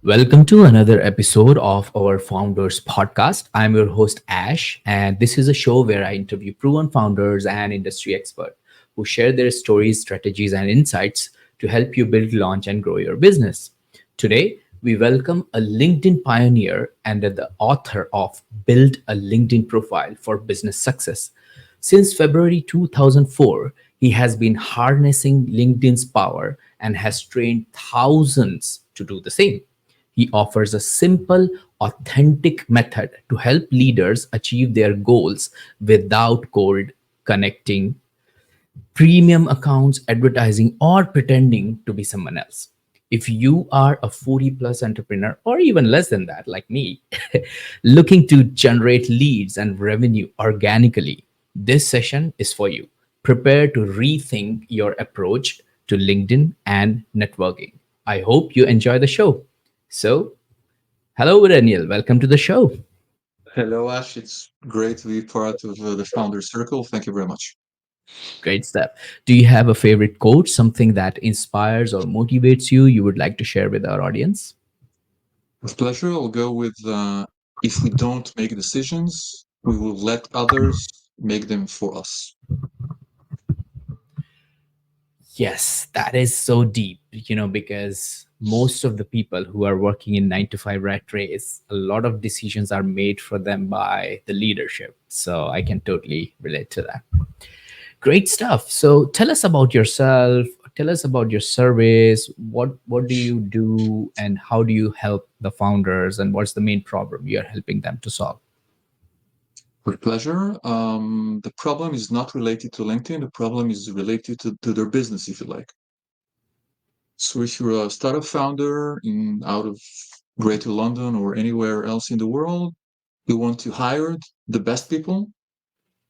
Welcome to another episode of our Founders Podcast. I'm your host, Ash, and this is a show where I interview proven founders and industry experts who share their stories, strategies, and insights to help you build, launch, and grow your business. Today, we welcome a LinkedIn pioneer and the author of Build a LinkedIn Profile for Business Success. Since February 2004, he has been harnessing LinkedIn's power and has trained thousands to do the same. He offers a simple, authentic method to help leaders achieve their goals without cold connecting, premium accounts, advertising, or pretending to be someone else. If you are a 40 plus entrepreneur, or even less than that, like me, looking to generate leads and revenue organically, this session is for you. Prepare to rethink your approach to LinkedIn and networking. I hope you enjoy the show. So, hello, Daniel. Welcome to the show. Hello, Ash. It's great to be part of the Founder Circle. Thank you very much. Great stuff. Do you have a favorite quote, something that inspires or motivates you would like to share with our audience? With pleasure, I'll go with if we don't make decisions, we will let others make them for us. Yes, that is so deep, because most of the people who are working in 9 to 5 rat race, a lot of decisions are made for them by the leadership. So I can totally relate to that. Great stuff. So tell us about yourself. Tell us about your service. What do you do, and how do you help the founders? And what's the main problem you're helping them to solve? With pleasure. The problem is not related to LinkedIn. The problem is related to their business, if you like. So if you're a startup founder in out of Greater London or anywhere else in the world, you want to hire the best people.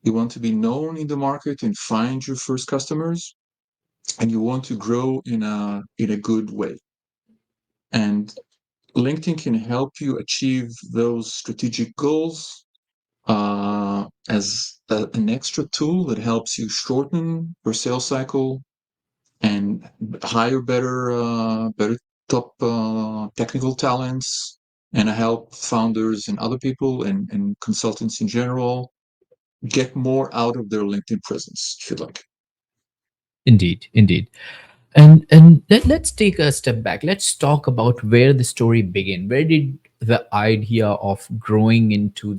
You want to be known in the market and find your first customers, and you want to grow in a good way. And LinkedIn can help you achieve those strategic goals as an extra tool that helps you shorten your sales cycle and hire better top technical talents, and help founders and other people and consultants in general get more out of their LinkedIn presence, if you like. Indeed, indeed. And let's take a step back. Let's talk about where the story began. Where did the idea of growing into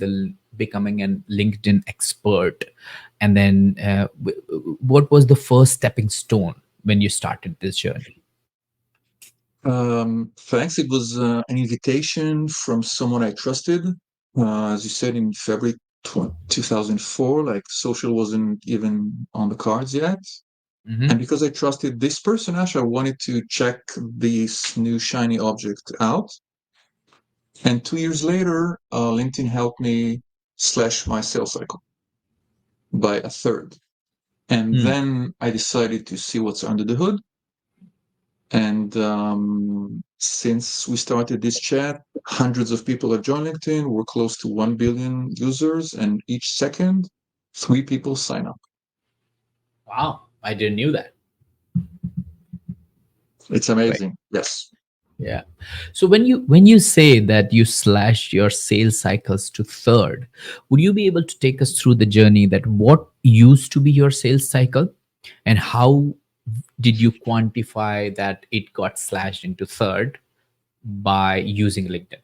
becoming a LinkedIn expert, and then what was the first stepping stone when you started this journey? Thanks. It was an invitation from someone I trusted. As you said, in February 2004, like social wasn't even on the cards yet. And Hmm. because I trusted this person, Ash, I wanted to check this new shiny object out. And 2 years later, LinkedIn helped me slash my sales cycle by a third. And Hmm. then I decided to see what's under the hood. And since we started this chat, hundreds of people have joined LinkedIn. We're close to 1 billion users, and each second, 3 people sign up. Wow, I didn't knew that. It's amazing. Yes. Yeah. So when you say that you slashed your sales cycles to third, would you be able to take us through the journey that what used to be your sales cycle, and how did you quantify that it got slashed into third by using LinkedIn?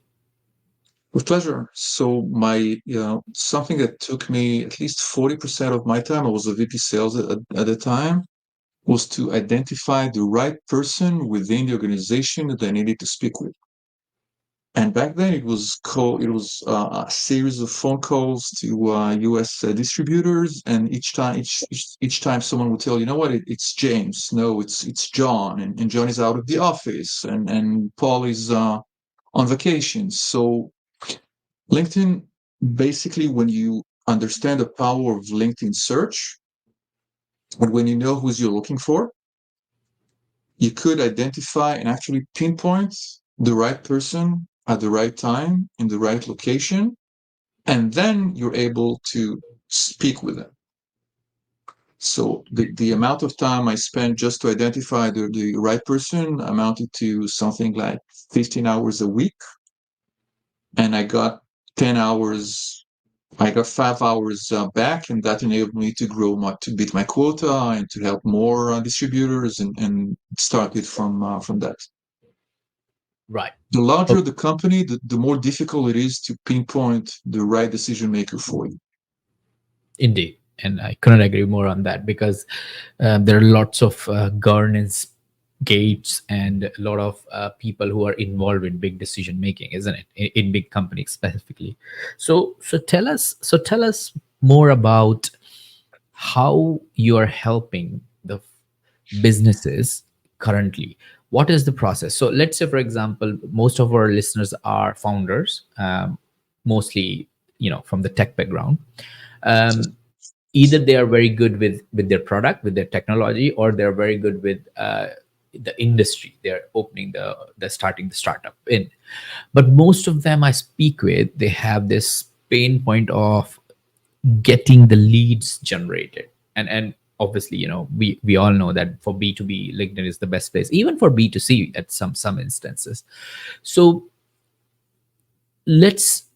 With pleasure. So something that took me at least 40% of my time, I was a VP sales at the time, was to identify the right person within the organization that I needed to speak with. And back then, a series of phone calls to U.S. Distributors, and each time someone would tell you know what, it's James, no, it's John, and John is out of the office, and Paul is on vacation. So LinkedIn, basically, when you understand the power of LinkedIn search, and when you know who you're looking for, you could identify and actually pinpoint the right person at the right time in the right location, and then you're able to speak with them. So the amount of time I spent just to identify the right person amounted to something like 15 hours a week. And I got 10 hours, I got 5 hours back, and that enabled me to to beat my quota and to help more distributors and start it from that. Right. The larger Okay. the company, the more difficult it is to pinpoint the right decision maker for you. Indeed. And I couldn't agree more on that, because there are lots of governance gates and a lot of people who are involved in big decision making, isn't it? In big companies specifically. So tell us more about how you are helping the businesses currently. What is the process? So let's say, for example, most of our listeners are founders, mostly, from the tech background. um, Either they are very good with their product, with their technology, or they're very good with the industry they're opening the starting the startup in. But most of them I speak with, they have this pain point of getting the leads generated. And obviously, we all know that for B2B, LinkedIn is the best place, even for B2C at some instances. So let's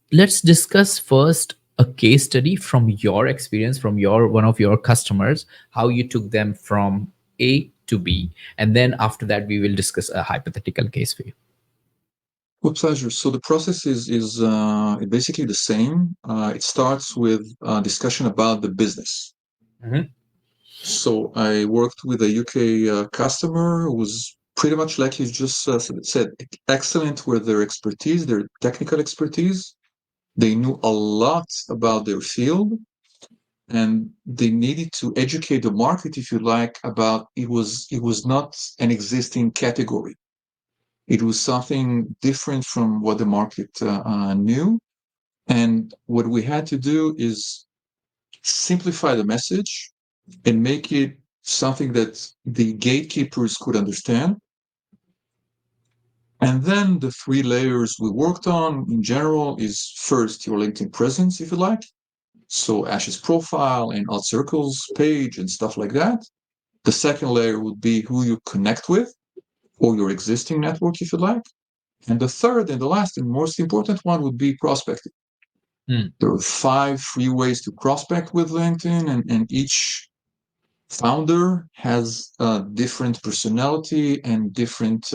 discuss first a case study from your experience, from your one of your customers, how you took them from A to B, and then after that we will discuss a hypothetical case for you. With pleasure. So the process is basically the same. It starts with a discussion about the business. Mhm. So I worked with a UK customer who was pretty much like you just said, excellent with their expertise, their technical expertise. They knew a lot about their field, and they needed to educate the market, if you like, about it was not an existing category. It was something different from what the market knew. And what we had to do is simplify the message and make it something that the gatekeepers could understand. And then the three layers we worked on in general is first your LinkedIn presence, if you like. So Ash's profile and Odd Circles page and stuff like that. The second layer would be who you connect with or your existing network, if you like. And the third and the last and most important one would be prospecting. Mm. There are 5 free ways to prospect with LinkedIn, and each founder has a different personality and different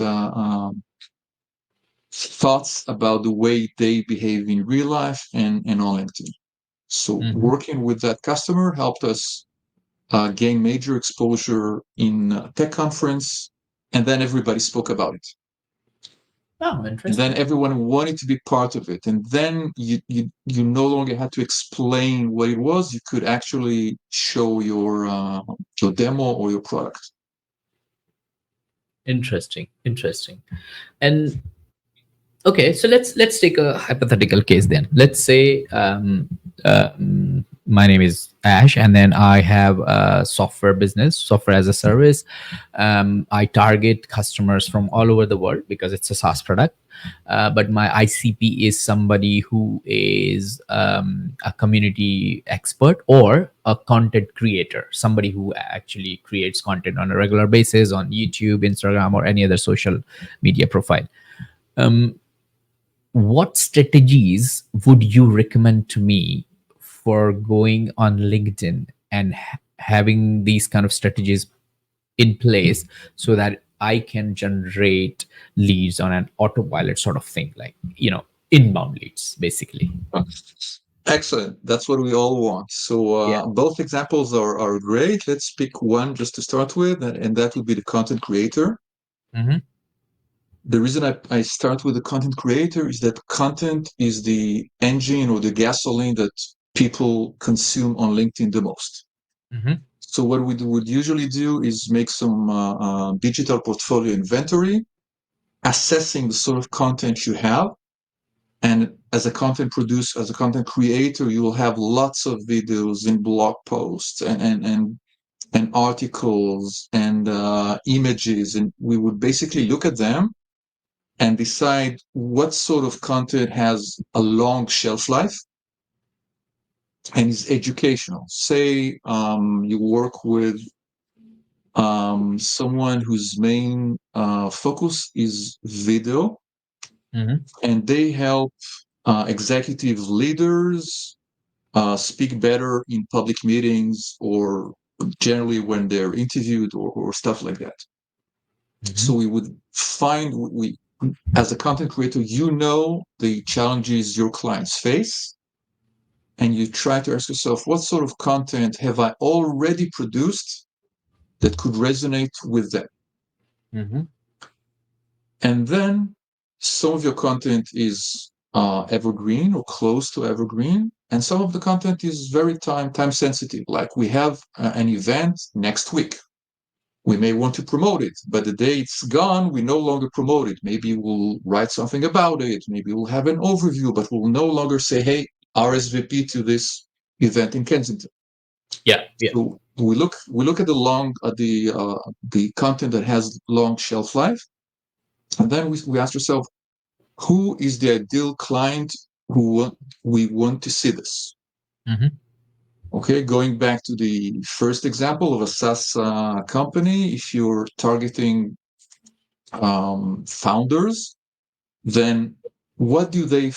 thoughts about the way they behave in real life and on LinkedIn. So Mhm. working with that customer helped us gain major exposure in a tech conference, and then everybody spoke about it. Oh, And then interesting. everyone wanted to be part of it. And then you no longer had to explain what it was. You could actually show your demo or your product. Interesting. And okay, so let's take a hypothetical case then. Let's say my name is Ash, and then I have a software business, software as a service. I target customers from all over the world because it's a SaaS product. But my ICP is somebody who is a community expert or a content creator, somebody who actually creates content on a regular basis on YouTube, Instagram, or any other social media profile. Um, what strategies would you recommend to me for going on LinkedIn and having these kind of strategies in place so that I can generate leads on an autopilot sort of thing, like, inbound leads, basically? Excellent. That's what we all want. So Yeah. both examples are great. Let's pick one just to start with, and that would be the content creator. Hmm. The reason I start with the content creator is that content is the engine or the gasoline that people consume on LinkedIn the most. Hmm. So what we would usually do is make some digital portfolio inventory, assessing the sort of content you have. And as a content producer, as a content creator, you will have lots of videos and blog posts and articles and images. And we would basically look at them and decide what sort of content has a long shelf life and is educational. Say you work with someone whose main focus is video, Mhm. and they help executive leaders speak better in public meetings or generally when they're interviewed or stuff like that. So Mhm. we would find we as a content creator, you know the challenges your clients face, and you try to ask yourself, what sort of content have I already produced that could resonate with them? Mhm. And then some of your content is evergreen or close to evergreen, and some of the content is very time sensitive. Like we have an event next week. We may want to promote it, but the day it's gone, we no longer promote it. Maybe we'll write something about it. Maybe we'll have an overview, but we'll no longer say, hey, RSVP to this event in Kensington. Yeah. Yeah. So we look at the content that has long shelf life, and then we ask ourselves, who is the ideal client we want to see this? Mhm. Okay, going back to the first example of a SaaS company, if you're targeting founders, then what do those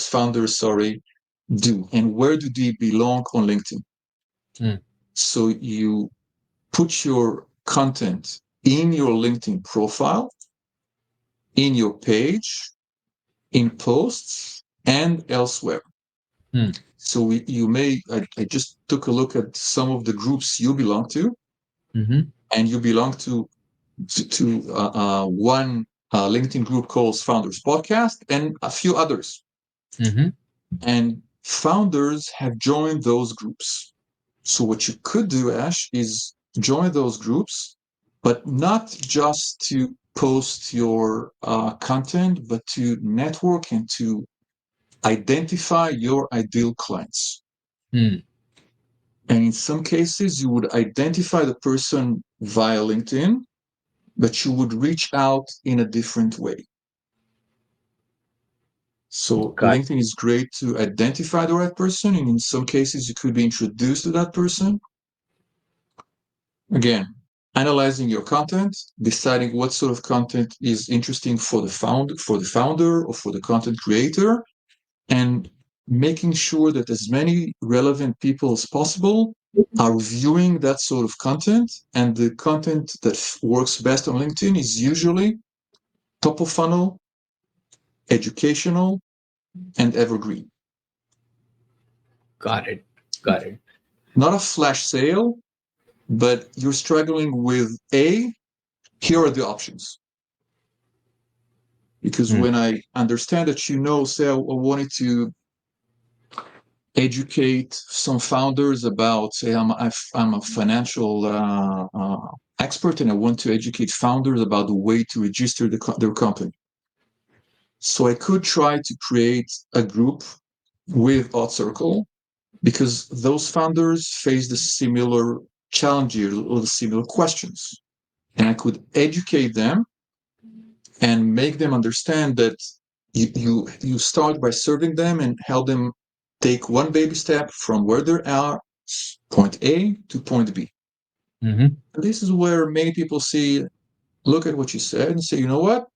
founders, sorry, do, and where do they belong on LinkedIn? Mm. So you put your content in your LinkedIn profile, in your page, in posts, and elsewhere. Mm. So I just took a look at some of the groups you belong to, Mhm. and you belong to one LinkedIn group called Founders Podcast and a few others. Mhm. And founders have joined those groups. So what you could do, Ash, is join those groups, but not just to post your content, but to network and to identify your ideal clients. Mm. And in some cases, you would identify the person via LinkedIn, but you would reach out in a different way. So Got. LinkedIn is great to identify the right person, and in some cases, you could be introduced to that person. Again, analyzing your content, deciding what sort of content is interesting for the founder or for the content creator, and making sure that as many relevant people as possible are viewing that sort of content. And the content that works best on LinkedIn is usually top of funnel, educational, and evergreen. Got it. Got it. Not a flash sale, but you're struggling with here are the options. Because Mm. when I understand that, say I wanted to educate some founders about, say, I'm a financial expert and I want to educate founders about the way to register their company. So I could try to create a group with Odd Circle because those founders face the similar challenges or the similar questions. And I could educate them and make them understand that you start by serving them and help them take one baby step from where they are, point A to point B. Mhm. And this is where many people look at what you said and say, you know what?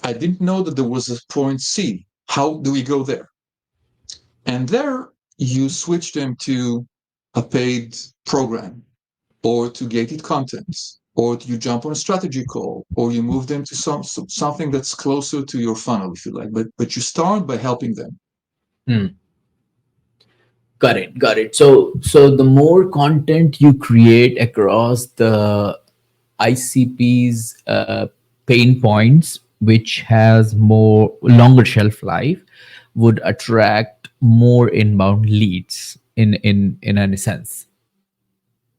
I didn't know that there was a point C. How do we go there? And there you switch them to a paid program or to gated content, or you jump on a strategy call, or you move them to something that's closer to your funnel, if you like. But you start by helping them. Mm. Got it. Got it. So the more content you create across the ICP's pain points, which has more longer shelf life, would attract more inbound leads in any sense.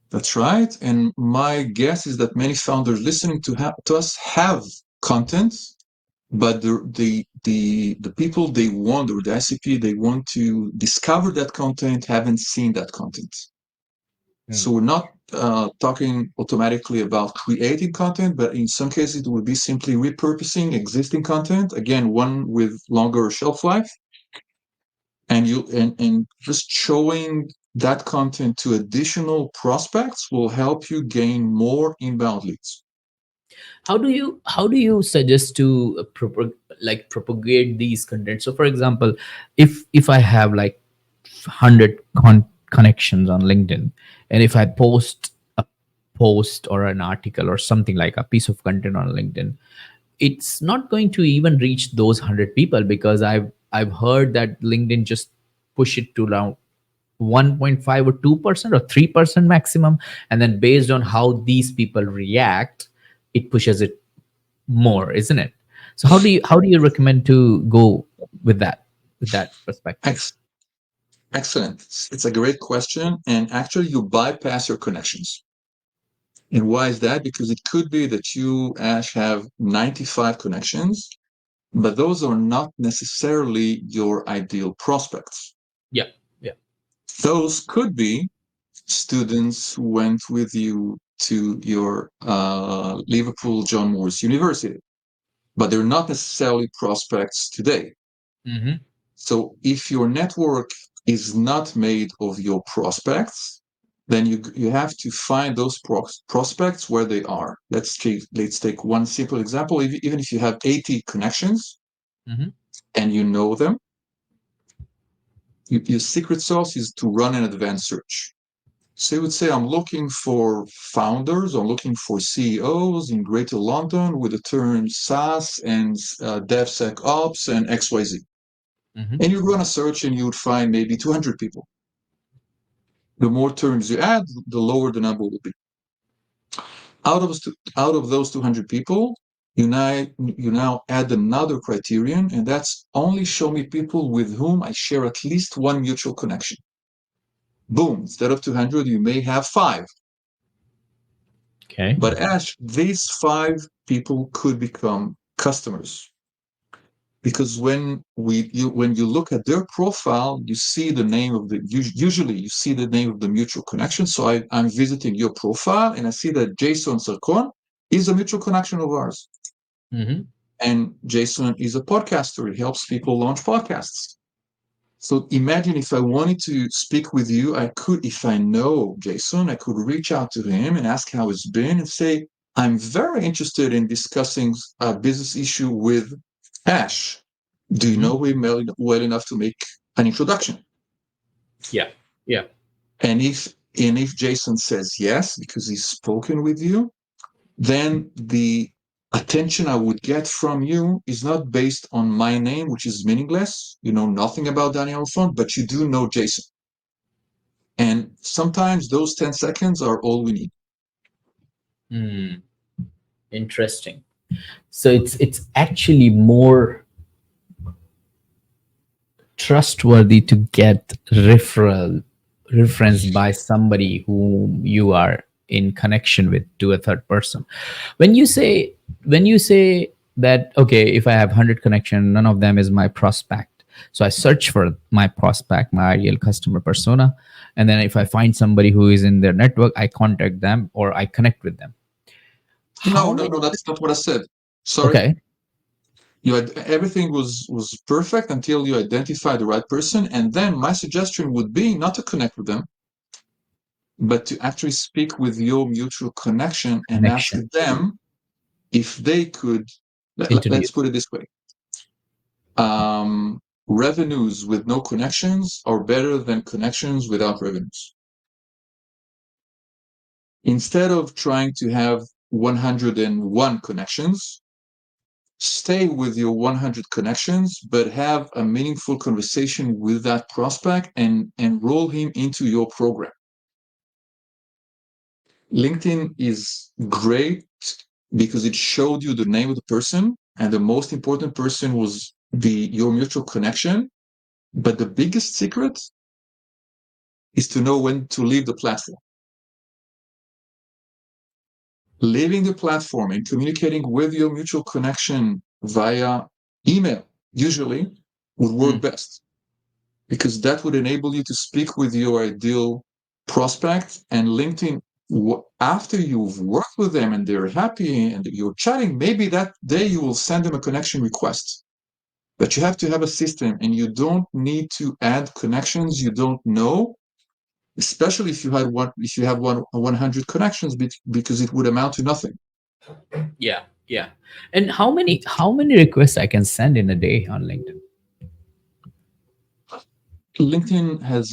That's right. And my guess is that many founders listening to us have content, but the people they want, or the ICP they want to discover that content, haven't seen that content. Mm. So we're not talking automatically about creating content, but in some cases it would be simply repurposing existing content. Again, one with longer shelf life, and just showing that content to additional prospects will help you gain more inbound leads. How do you suggest to like propagate these content? So for example, if I have like 100 connections on LinkedIn, and if I post a post or an article or something like a piece of content on LinkedIn, it's not going to even reach those 100 people, because I've heard that LinkedIn just push it to around 1.5 or 2% or 3% maximum, and then based on how these people react, it pushes it more, isn't it? So how do you recommend to go with that perspective? Ex- Excellent. It's a great question. And actually, you bypass your connections. And why is that? Because it could be that you, Ash, have 95 connections, but those are not necessarily your ideal prospects. Yeah, yeah. Those could be students who went with you to your Liverpool John Moores University, but they're not necessarily prospects today. Mm-hmm. So if your network is not made of your prospects, then you have to find those prospects where they are. Let's take one simple example. Even if you have 80 connections Mm-hmm. and you know them, your secret sauce is to run an advanced search. So you would say, I'm looking for founders, I'm looking for CEOs in Greater London with the term SaaS and DevSecOps and XYZ. Mm-hmm. And you'd run a search and you would find maybe 200 people. The more terms you add, the lower the number will be. Out of those 200 people, you now add another criterion, and that's only show me people with whom I share at least one mutual connection. Boom, instead of 200, you may have five. Okay. But Ash, these five people could become customers because when you look at their profile, you see the name of the usually you see the name of the mutual connection. So I'm visiting your profile and I see that Jason Sarkon is a mutual connection of ours, Mm-hmm. and Jason is a podcaster. He helps people launch podcasts. So imagine if I wanted to speak with you, I could, if I know Jason, I could reach out to him and ask how it's been and say, I'm very interested in discussing a business issue with Ash. Do you Mm-hmm. know him well enough to make an introduction? Yeah, yeah. And if Jason says yes, because he's spoken with you, then the attention I would get from you is not based on my name, which is meaningless. You know nothing about Daniel Font, but you do know Jason. And sometimes those 10 seconds are all we need. Mm, interesting. So it's actually more trustworthy to get reference by somebody whom you are in connection with, to a third person. When you say that, okay, if I have 100 connection, none of them is my prospect, so I search for my prospect, my ideal customer persona, and then if I find somebody who is in their network, I contact them or I connect with them. No, How no, no, ex- that's not what I said. Sorry. okay. Everything was perfect until you identify the right person. And then my suggestion would be not to connect with them, but to actually speak with your mutual connection and ask Connection. them if they could, let's Introduce. put it this way. Revenues with no connections are better than connections without revenues. Instead of trying to have 101 connections, stay with your 100 connections, but have a meaningful conversation with that prospect and enroll him into your program. LinkedIn is great because it showed you the name of the person, and the most important person was your mutual connection. But the biggest secret is to know when to leave the platform. Leaving the platform and communicating with your mutual connection via email usually would work Mm. best, because that would enable you to speak with your ideal prospect. And LinkedIn, after you've worked with them and they're happy and you're chatting, maybe that day you will send them a connection request. But you have to have a system, and you don't need to add connections you don't know, especially if you have 100 connections, because it would amount to nothing. Yeah, yeah. And how many requests I can send in a day on LinkedIn? LinkedIn has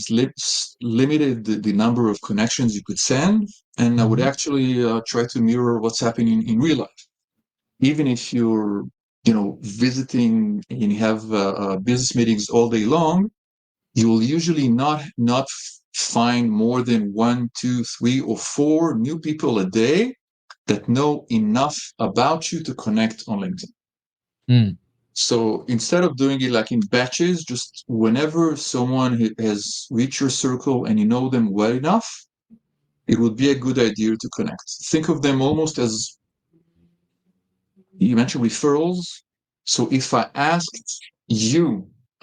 limited the number of connections you could send, and I would Mhm. actually try to mirror what's happening in real life. Even if you're, visiting and you have business meetings all day long, you will usually not find more than one, two, three, or four new people a day that know enough about you to connect on LinkedIn. Mm. So instead of doing it like in batches, just whenever someone has reached your circle and you know them well enough, it would be a good idea to connect. Think of them almost as, you mentioned, referrals. So if I asked you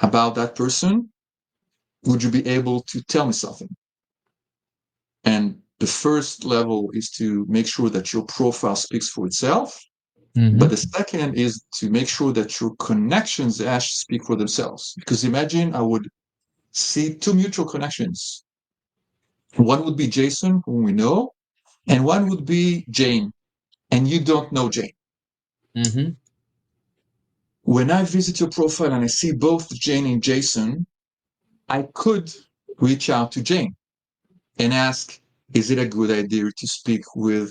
about that person, would you be able to tell me something? And the first level is to make sure that your profile speaks for itself. But the Mhm. second is to make sure that your connections actually speak for themselves. Because imagine I would see two mutual connections. One would be Jason, whom we know, and one would be Jane, and you don't know Jane. Mhm. When I visit your profile and I see both Jane and Jason, I could reach out to Jane and ask, is it a good idea to speak with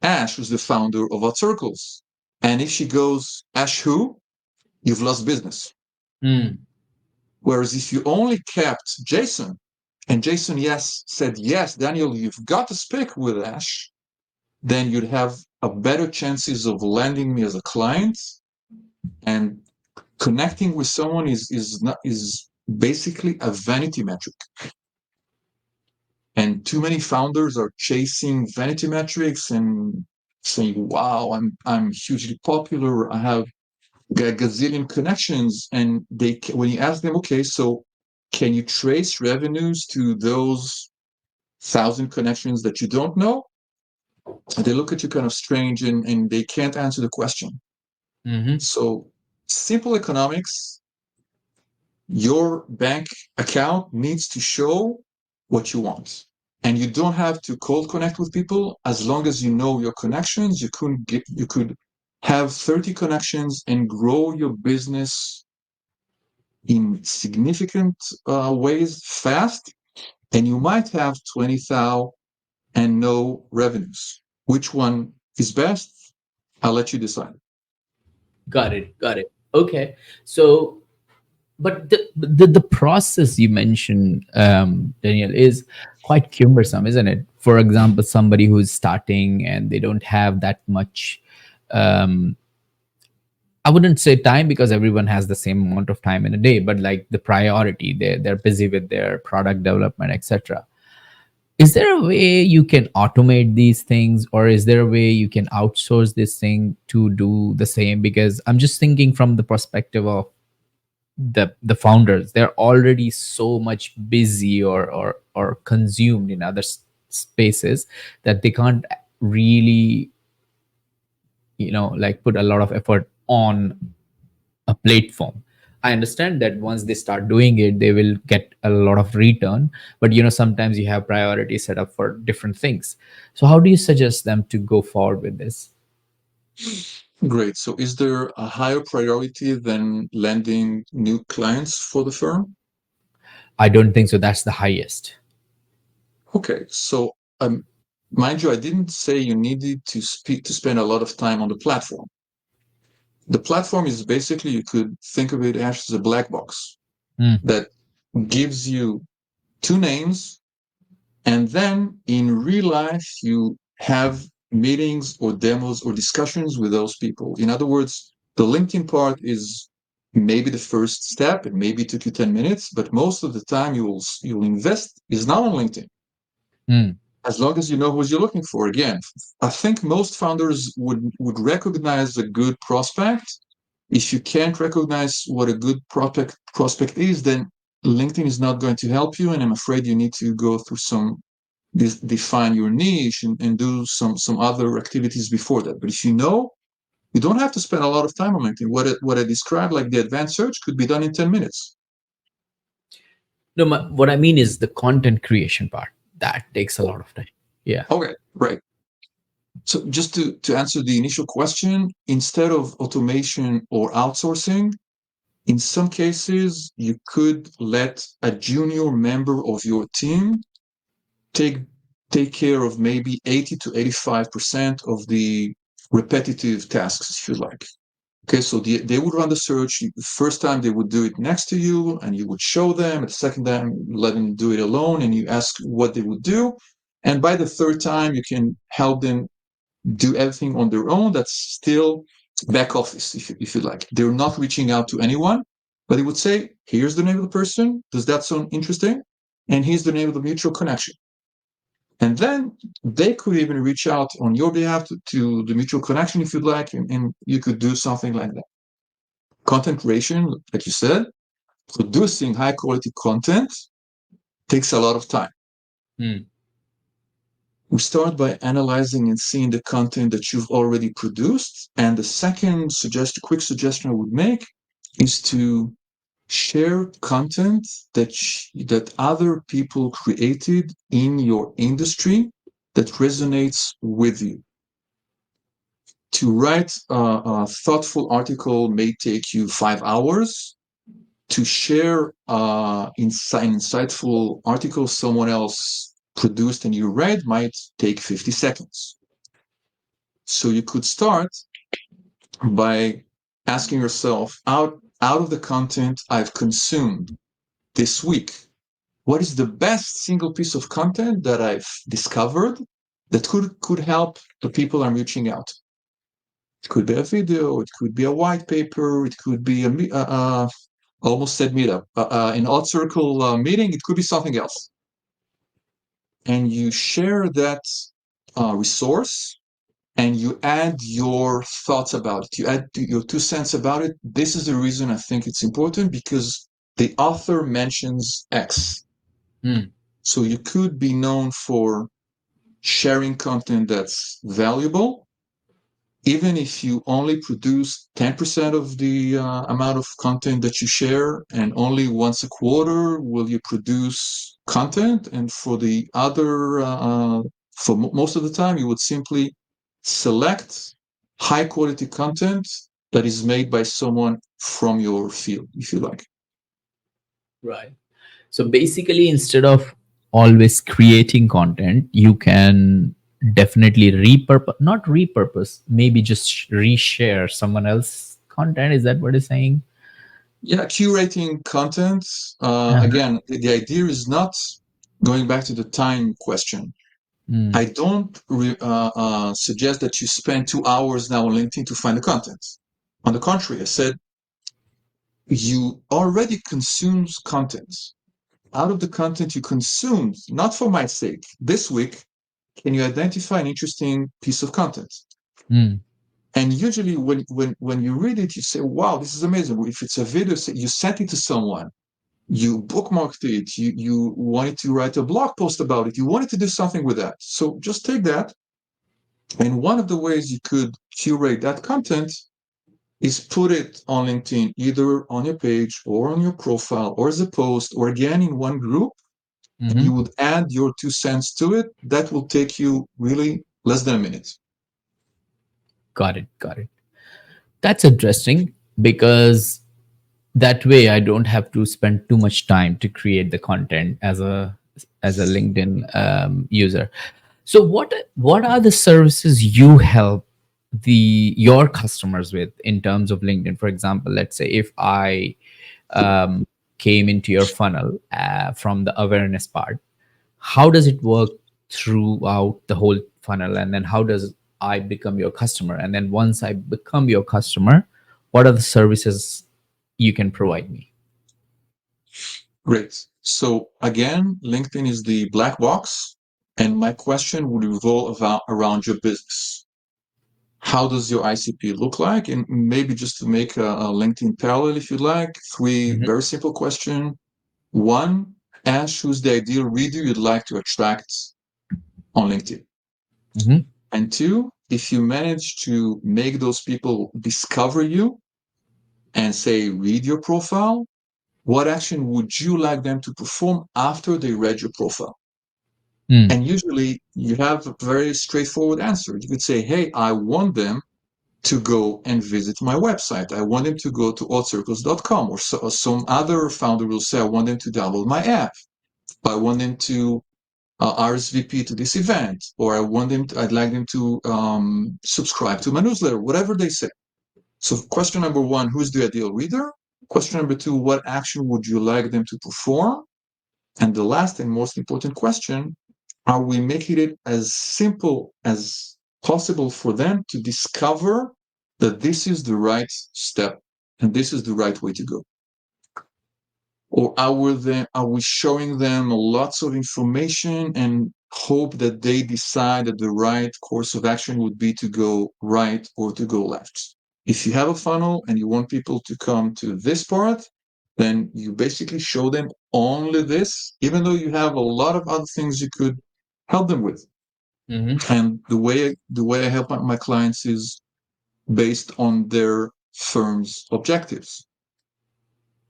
Ash, who's the founder of Hot Circles? And if she goes, Ash who? You've lost business. Mm. Whereas if you only kept Jason, and Jason said yes, Daniel, you've got to speak with Ash, then you'd have a better chances of landing me as a client. And connecting with someone is basically a vanity metric. And too many founders are chasing vanity metrics and saying, "Wow, I'm hugely popular. I have a gazillion connections." And when you ask them, okay, so can you trace revenues to those 1,000 connections that you don't know? And they look at you kind of strange, and they can't answer the question. Mhm. So simple economics, your bank account needs to show what you want. And you don't have to cold connect with people. As long as you know your connections, you could have 30 connections and grow your business in significant ways fast. And you might have 20,000 and no revenues. Which one is best? I'll let you decide. Got it. Got it. Okay. So, but the process you mentioned, Daniel, is quite cumbersome, isn't it? For example, somebody who's starting and they don't have that much. Um, I wouldn't say time because everyone has the same amount of time in a day, but like the priority, they're busy with their product development, etc. Is there a way you can automate these things, or is there a way you can outsource this thing to do the same? Because I'm just thinking from the perspective of the founders, they're already so much busy or consumed in other spaces that they can't really, like put a lot of effort on a platform. I understand that once they start doing it, they will get a lot of return, but sometimes you have priorities set up for different things. So how do you suggest them to go forward with this? Great. So is there a higher priority than landing new clients for the firm? I don't think so. That's the highest. Okay. So mind you, I didn't say you needed to spend a lot of time on the platform. The platform is basically, you could think of it as a black box Mm, that gives you two names, and then in real life you have meetings or demos or discussions with those people. In other words, the LinkedIn part is maybe the first step, and maybe it took you 10 minutes, but most of the time you'll invest is not on LinkedIn, mm, as long as you know who you're looking for. Again, I think most founders would recognize a good prospect. If you can't recognize what a good prospect is, then LinkedIn is not going to help you, and I'm afraid you need to go through some define your niche and do some other activities before that. But if you know, You don't have to spend a lot of time on LinkedIn. What I described, like the advanced search, could be done in 10 minutes. No, what I mean is the content creation part that takes a lot of time. Yeah. Okay, right. So just to answer the initial question, instead of automation or outsourcing, in some cases, you could let a junior member of your team take take care of maybe 80 to 85% of the repetitive tasks, if you like. Okay, so they would run the search. The first time they would do it next to you, and you would show them. At the second time, let them do it alone, and you ask what they would do. And by the third time, you can help them do everything on their own. That's still back office, if you like. They're not reaching out to anyone, but they would say, here's the name of the person. Does that sound interesting? And here's the name of the mutual connection. And then they could even reach out on your behalf to the mutual connection if you'd like, and you could do something like that. Content creation, like you said, producing high quality content takes a lot of time. Mm. We start by analyzing and seeing the content that you've already produced. And the second quick suggestion I would make is to share content that other people created in your industry that resonates with you. To write a thoughtful article may take you 5 hours. To share insightful article someone else produced and you read might take 50 seconds. So you could start by asking yourself, out of the content I've consumed this week, what is the best single piece of content that I've discovered that could help the people I'm reaching out to? It could be a video, it could be a white paper, it could be almost said meetup, an odd circle meeting, it could be something else. And you share that resource and you add your thoughts about it. You add your 2 cents about it. This is the reason I think it's important because the author mentions X. Mm. So you could be known for sharing content that's valuable, even if you only produce 10% of the amount of content that you share, and only once a quarter will you produce content. And for the other, for most of the time, you would simply select high quality content that is made by someone from your field, if you like. Right. So basically, instead of always creating content, you can definitely not repurpose, maybe just reshare someone else's content. Is that what it's saying? Yeah, curating content. Uh-huh. Again, the idea is not going back to the time question. Mm. I don't suggest that you spend 2 hours now on LinkedIn to find the content. On the contrary, I said you already consume content. Out of the content you consumed, not for my sake, this week, can you identify an interesting piece of content? Mm. And usually when you read it, you say, wow, this is amazing. If it's a video, you sent it to someone, you bookmarked it, you wanted to write a blog post about it, you wanted to do something with that. So just take that. And one of the ways you could curate that content is put it on LinkedIn, either on your page or on your profile or as a post or again in one group. And Mm-hmm. you would add your 2 cents to it. That will take you really less than a minute. Got it. Got it. That's interesting because that way I don't have to spend too much time to create the content as a LinkedIn user. So what are the services you help your customers with in terms of LinkedIn? For example, let's say if I um, came into your funnel from the awareness part, how does it work throughout the whole funnel, and then how does I become your customer, and then once I become your customer, what are the services you can provide me? Great. So again, LinkedIn is the black box. And my question would revolve around your business. How does your ICP look like? And maybe just to make a LinkedIn parallel, if you like, three Mhm. very simple questions. One, Ash, who's the ideal reader you'd like to attract on LinkedIn? Mhm. And two, if you manage to make those people discover you and say, read your profile, what action would you like them to perform after they read your profile? Mm. And usually you have a very straightforward answer. You could say, hey, I want them to go and visit my website. I want them to go to oddcircles.com, or some other founder will say, I want them to download my app. I want them to RSVP to this event, or I'd like them to subscribe to my newsletter, whatever they say. So question number one, who's the ideal reader? Question number two, what action would you like them to perform? And the last and most important question, are we making it as simple as possible for them to discover that this is the right step and this is the right way to go? Or are we showing them lots of information and hope that they decide that the right course of action would be to go right or to go left? If you have a funnel and you want people to come to this part, then you basically show them only this, even though you have a lot of other things you could help them with. Mm-hmm. And the way I help my clients is based on their firm's objectives.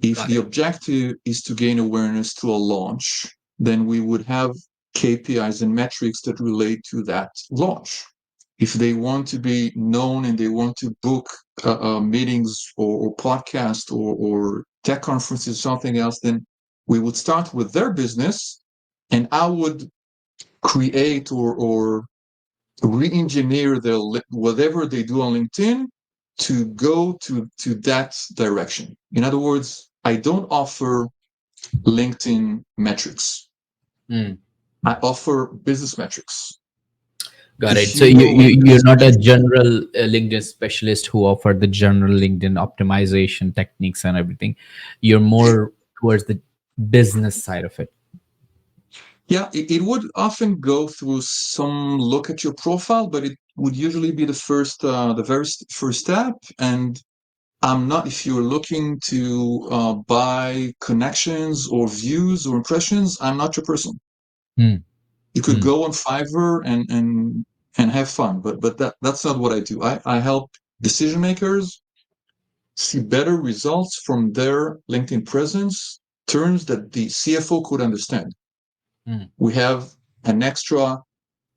If Got the it. objective is to gain awareness to a launch, then we would have KPIs and metrics that relate to that launch. If they want to be known and they want to book meetings or podcasts or tech conferences, something else, then we would start with their business, and I would create or re-engineer whatever they do on LinkedIn to go to that direction. In other words, I don't offer LinkedIn metrics. Mm. I offer business metrics. Got If it. So you know LinkedIn you're not a specialist, general LinkedIn specialist who offer the general LinkedIn optimization techniques and everything. You're more towards the business side of it. yeah, it would often go through some look at your profile, but it would usually be the very first step. And I'm not, if you're looking to buy connections or views or impressions, I'm not your person. Mm. You could Mm. go on Fiverr and have fun, but that's not what I do. I help decision makers see better results from their LinkedIn presence, terms that the CFO could understand. Mm. We have an extra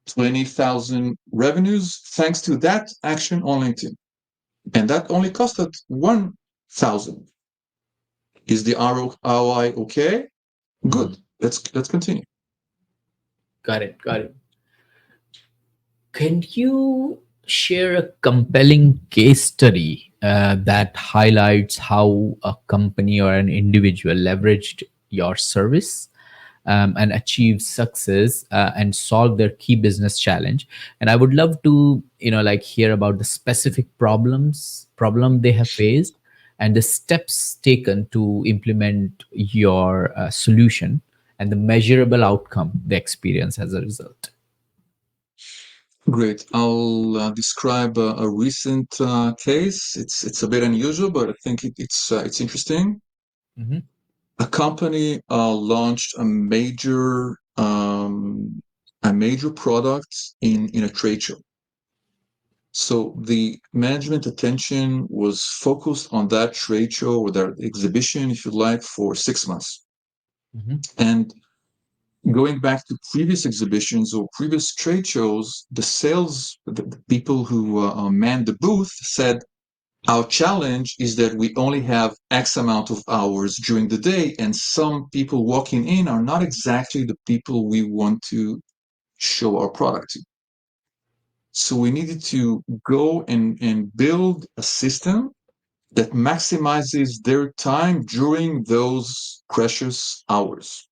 20,000 revenues thanks to that action on LinkedIn. And that only costed 1,000. Is the ROI okay? Mm. Good. Let's continue. Got it. Got it. Can you share a compelling case study that highlights how a company or an individual leveraged your service and achieved success and solve their key business challenge? And I would love to, like hear about the specific problem they have faced and the steps taken to implement your solution and the measurable outcome they experience as a result. Great. I'll describe a recent case. It's a bit unusual, but I think it's interesting. Mm-hmm. A company launched a major product in a trade show. So the management attention was focused on that trade show or that exhibition, if you like, for 6 months. Mm-hmm. And going back to previous exhibitions or previous trade shows, the people who manned the booth said, our challenge is that we only have X amount of hours during the day, and some people walking in are not exactly the people we want to show our product to. So we needed to go and build a system that maximizes their time during those precious hours.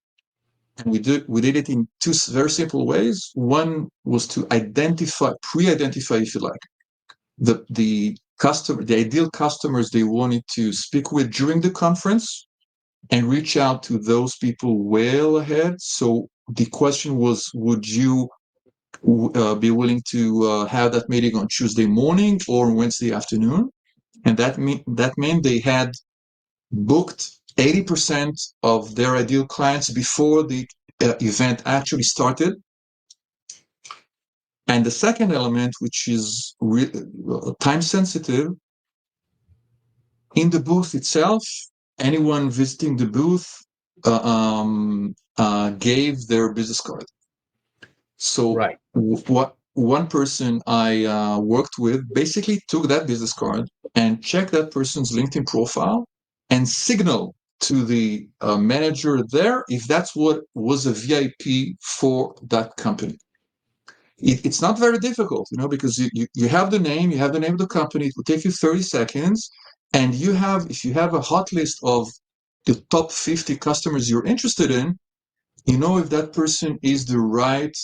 And we did it in two very simple ways. One was to pre-identify, if you like, the ideal customers they wanted to speak with during the conference, and reach out to those people well ahead. So the question was, would you be willing to have that meeting on Tuesday morning or Wednesday afternoon? And that meant they had booked 80% of their ideal clients before the event actually started. And the second element, which is time sensitive, in the booth itself, anyone visiting the booth gave their business card. So Right. what one person I worked with basically took that business card and checked that person's LinkedIn profile and signal to the manager there if that's what was a VIP for that company. It's not very difficult, because you have the name, you have the name of the company. It will take you 30 seconds, and if you have a hot list of the top 50 customers you're interested in, if that person is the right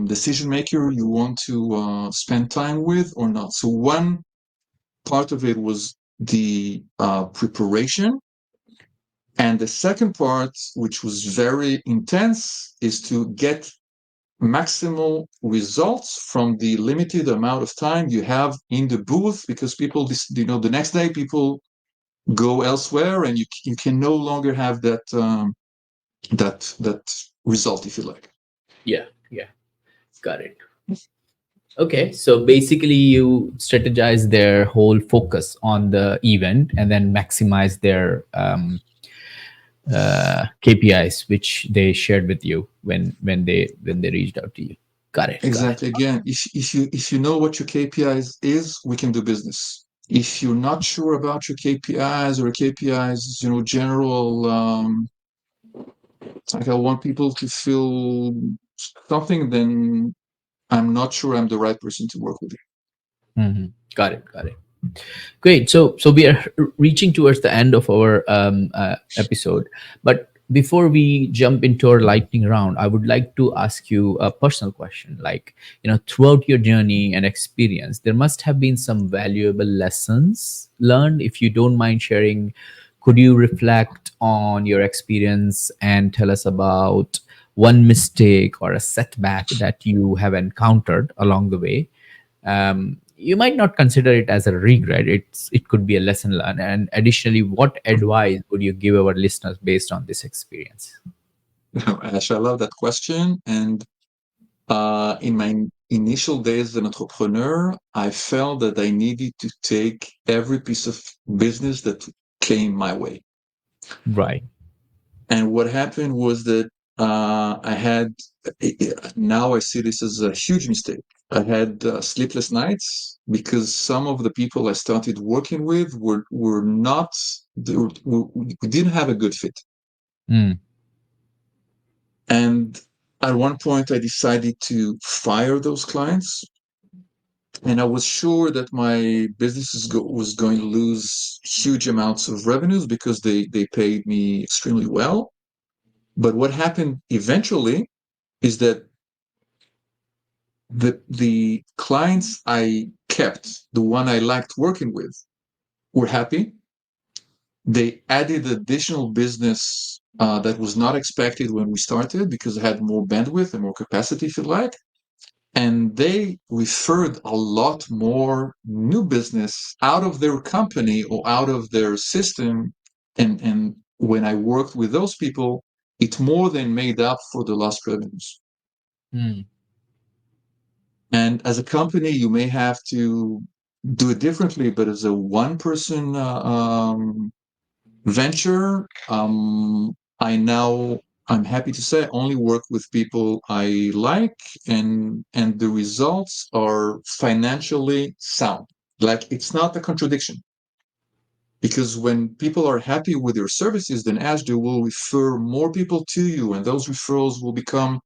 decision maker you want to spend time with or not. So one part of it was the preparation, and the second part, which was very intense, is to get maximal results from the limited amount of time you have in the booth, because people, the next day people go elsewhere, and you can no longer have that result, if you like. Yeah. Yeah. Got it. Okay, so basically you strategize their whole focus on the event and then maximize their KPIs, which they shared with you when they reached out to you. Got it. Got it. Exactly. Again, if you know what your KPIs is, we can do business. If you're not sure about your KPIs, or KPIs, general, like I want people to feel something, then I'm not sure I'm the right person to work with. Mhm. Got it. Got it. Great. So we are reaching towards the end of our episode, but before we jump into our lightning round, I would like to ask you a personal question. Like, throughout your journey and experience, there must have been some valuable lessons learned. If you don't mind sharing, could you reflect on your experience and tell us about one mistake or a setback that you have encountered along the way? You might not consider it as a regret. It could be a lesson learned. And additionally, what advice would you give our listeners based on this experience? Ash, I love that question. And in my initial days as an entrepreneur, I felt that I needed to take every piece of business that came my way. Right. And what happened was that I had, now I see this as a huge mistake. I had sleepless nights because some of the people I started working with were not, we didn't have a good fit. Mm. And at one point, I decided to fire those clients. And I was sure that my business was going to lose huge amounts of revenues because they paid me extremely well. But what happened eventually is that the clients I kept, the one I liked working with, were happy. They added additional business that was not expected when we started, because I had more bandwidth and more capacity, if you like. And they referred a lot more new business out of their company or out of their system. And when I worked with those people, it more than made up for the lost revenues. Mm. And as a company, you may have to do it differently, but as a one person venture, I'm happy to say I only work with people I like, and the results are financially sound. Like, it's not a contradiction, because when people are happy with your services, then Azure will refer more people to you, and those referrals will become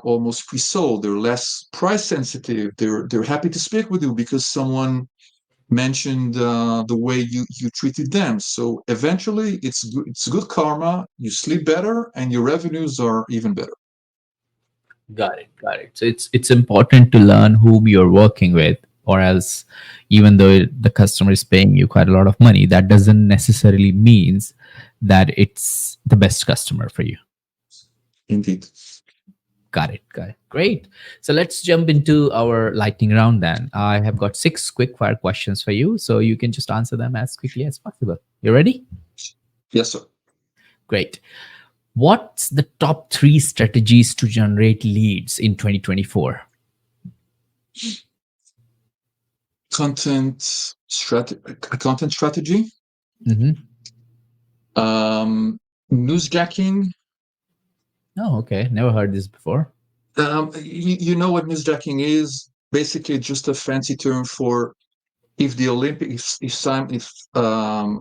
almost pre-sold. They're less price sensitive. They're happy to speak with you because someone mentioned the way you treated them. So eventually, it's good karma. You sleep better, and your revenues are even better. Got it. Got it. So it's important to learn whom you're working with, or else, even though the customer is paying you quite a lot of money, that doesn't necessarily means that it's the best customer for you. Indeed. Got it. Got it. Great. So let's jump into our lightning round then. I have got 6 quick fire questions for you, so you can just answer them as quickly as possible. You ready? Yes, sir. Great. What's the top three strategies to generate leads in 2024? Content strategy, Mm-hmm. um, newsjacking. Oh, okay. Never heard this before. You know what newsjacking is? Basically, just a fancy term for if the Olympics, if a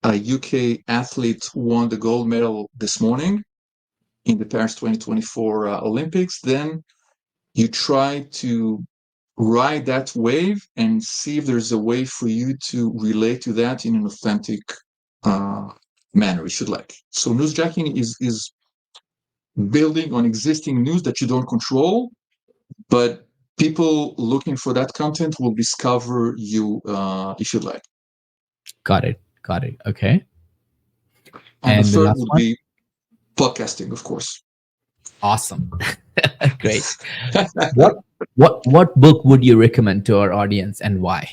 UK athlete won the gold medal this morning in the Paris 2024 Olympics, then you try to ride that wave and see if there's a way for you to relate to that in an authentic uh, manner, if you like. So newsjacking is building on existing news that you don't control, but people looking for that content will discover you if you like. Got it. Got it. Okay. And the And the third last would one? be podcasting, of course. Awesome. Great. What book would you recommend to our audience and why?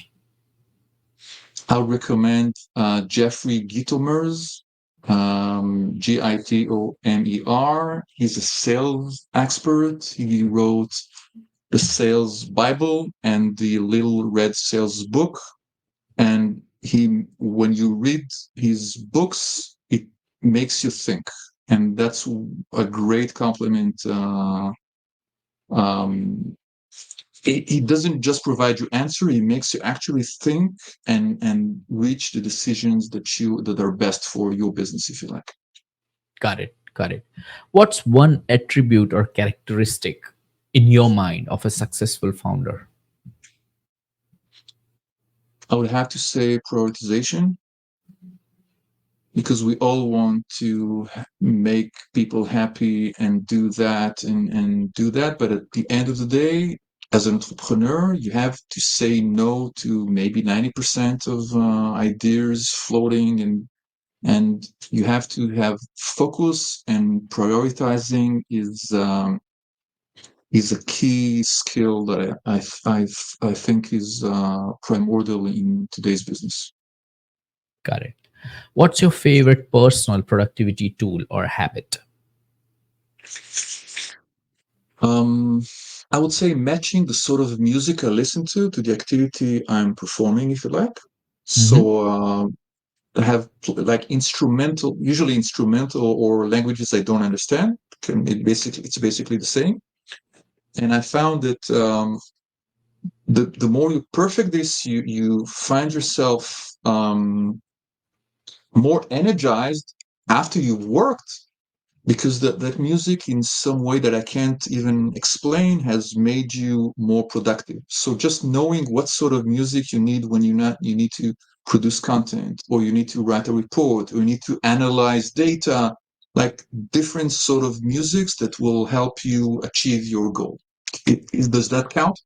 I would recommend Jeffrey Gitomer's Gitomer. He's a sales expert. He wrote the Sales Bible and the Little Red Sales Book. And when you read his books, it makes you think, and that's a great compliment. Um, he doesn't just provide you answer; he makes you actually think and reach the decisions that are best for your business, if you like. Got it. Got it. What's one attribute or characteristic in your mind of a successful founder? I would have to say prioritization, because we all want to make people happy and do that and do that. But at the end of the day, as an entrepreneur, you have to say no to maybe 90% of ideas floating, and you have to have focus, and prioritizing is a key skill that I think is primordial in today's business. Got it. What's your favorite personal productivity tool or habit? Um, I would say matching the sort of music I listen to the activity I'm performing, if you like. Mm-hmm. So I have like usually instrumental or languages I don't understand. It's basically the same. And I found that the more you perfect this, you find yourself more energized after you've worked, because that music in some way that I can't even explain has made you more productive. So just knowing what sort of music you need when you need to produce content, or you need to write a report, or you need to analyze data, like different sort of musics that will help you achieve your goal. Does that count?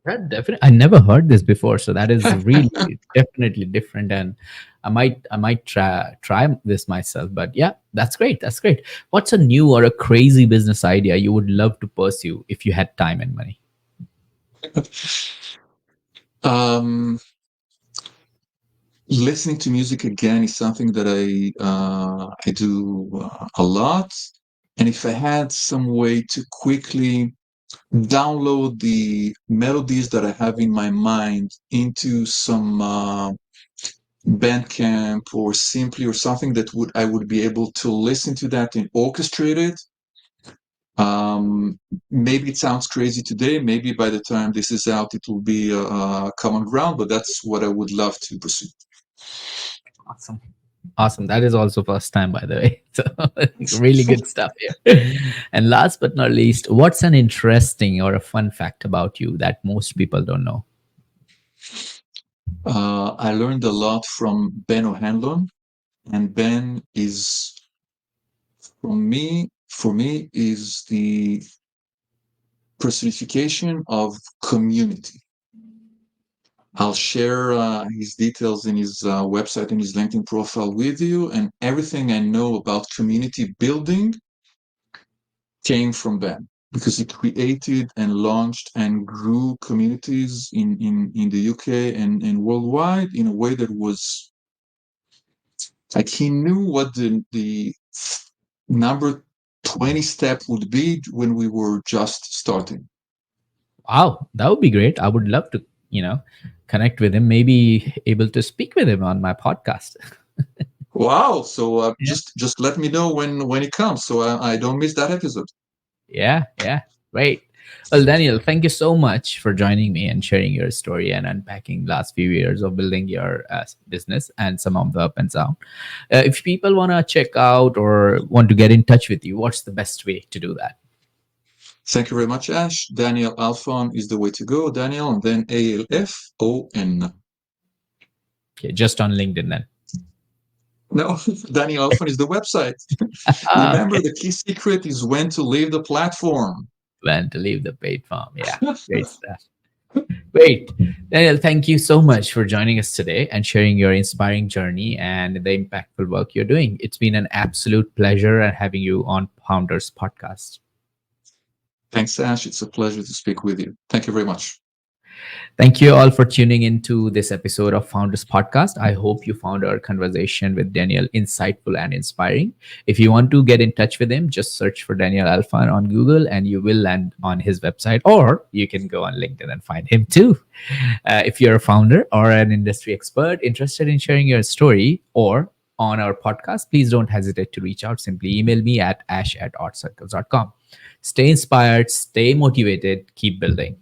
That definitely, I never heard this before, so that is really definitely different, and I might try this myself. But yeah, that's great. That's great. What's a new or a crazy business idea you would love to pursue if you had time and money? um, Listening to music again is something that I do a lot. And if I had some way to quickly download the melodies that I have in my mind into some Bandcamp or Simply, or something that would I would be able to listen to that and orchestrate it. Um, Maybe it sounds crazy today. Maybe by the time this is out, it will be a common ground. But that's what I would love to pursue. Awesome. Awesome. That is also first time, by the way. So really good stuff here. And last but not least, what's an interesting or a fun fact about you that most people don't know? I learned a lot from Ben O'Hanlon, and Ben is for me is the personification of community. I'll share his details in his website and his LinkedIn profile with you, and everything I know about community building came from Ben, because he created and launched and grew communities in the UK and worldwide in a way that was like he knew what number 20 step would be when we were just starting. Wow, that would be great. I would love to, connect with him, maybe able to speak with him on my podcast. Wow! So Yeah. just let me know when it comes, so I don't miss that episode. Yeah, yeah. Great. Well, Daniel, thank you so much for joining me and sharing your story and unpacking last few years of building your business and some of the up and down. If people want to check out or want to get in touch with you, what's the best way to do that? Thank you very much, Ash. Daniel Alfon is the way to go. Daniel and then Alfon. Okay, just on LinkedIn then. No, Daniel Alfon is the website. Remember, Okay. the key secret is when to leave the platform. When to leave the paid farm. Yeah, great stuff. Great. Daniel, thank you so much for joining us today and sharing your inspiring journey and the impactful work you're doing. It's been an absolute pleasure having you on Founders Podcast. Thanks, Ash. It's a pleasure to speak with you. Thank you very much. Thank you all for tuning into this episode of Founders Podcast. I hope you found our conversation with Daniel insightful and inspiring. If you want to get in touch with him, just search for Daniel Alfan on Google and you will land on his website, or you can go on LinkedIn and find him too. If you're a founder or an industry expert interested in sharing your story or on our podcast, please don't hesitate to reach out. Simply email me at ash@artcircles.com. Stay inspired, stay motivated, keep building.